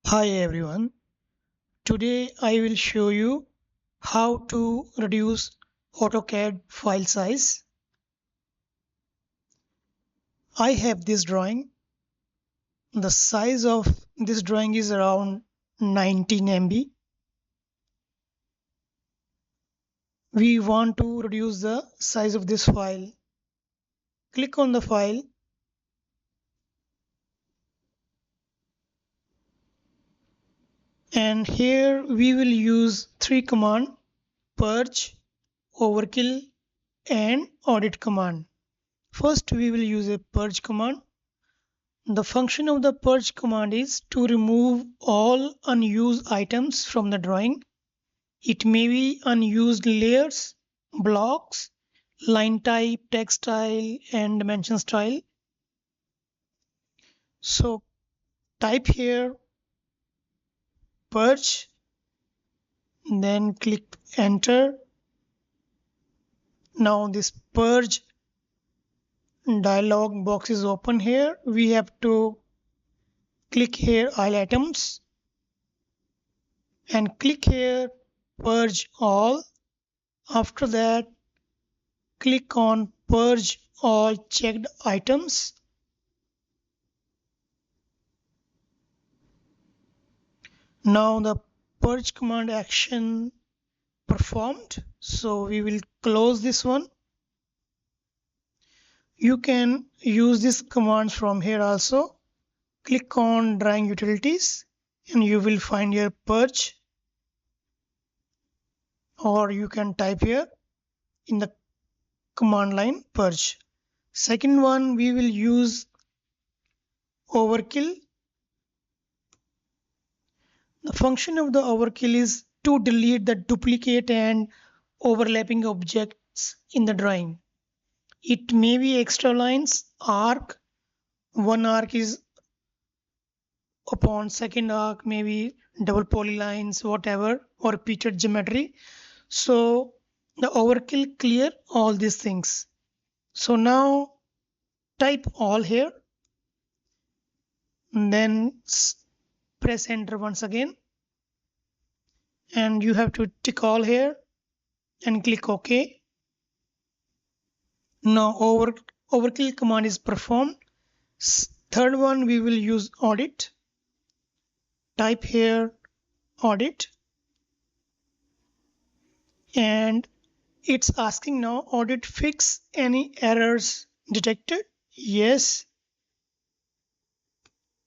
Hi everyone, today I will show you how to reduce AutoCAD file size. I have this drawing. The size of this drawing is around 19 MB. We want to reduce the size of this file. Click on the file. And here we will use three commands: PURGE, OVERKILL and AUDIT command. First we will use a PURGE command. The function of the purge command is to remove all unused items from the drawing. It may be unused layers, blocks, line type, text style, and dimension style. So type here purge, then click enter. Now this purge dialog box is open here. We have to click here all items and click here purge all. After that, click on purge all checked items. Now the purge command action performed, so we will close this one. You can use this command from here also. Click on drawing utilities and you will find your purge, or you can type here in the command line purge. Second one, we will use overkill. The function of the overkill is to delete the duplicate and overlapping objects in the drawing. It may be extra lines, arc, one arc is upon second arc, maybe double polylines, whatever, or repeated geometry. So the overkill clear all these things. So now type all here and then press enter once again, and you have to tick all here and click OK. Now overkill command is performed. Third one, we will use audit. Type here audit, and it's asking now audit fix any errors detected. Yes,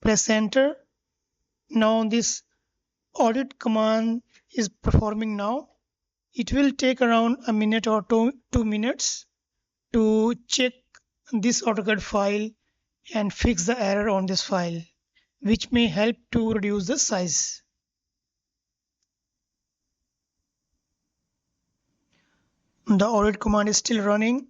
press enter. Now this audit command is performing now. It will take around a minute or 2 minutes to check this AutoCAD file and fix the error on this file, which may help to reduce the size. The audit command is still running.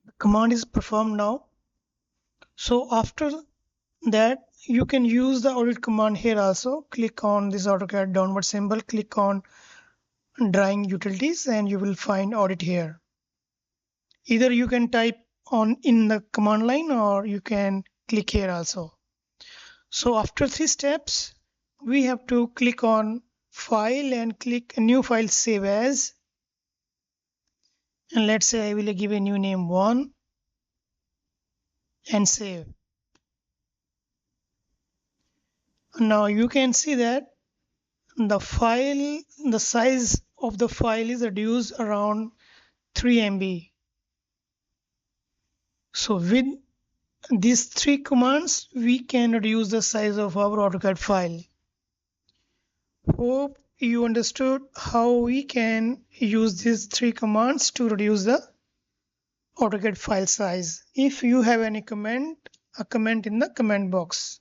The command is performed now. So after that, you can use the audit command here also. Click on this AutoCAD downward symbol, click on drawing utilities, and you will find audit here. Either you can type on in the command line or you can click here also. So after 3 steps, we have to click on file and click a new file, save as, and let's say I will give a new name 1 and save. Now you can see that the size of the file is reduced around 3 MB. So with these 3 commands, we can reduce the size of our AutoCAD file. Hope you understood how we can use these 3 commands to reduce the AutoCAD file size. If you have any comment, a comment in the comment box.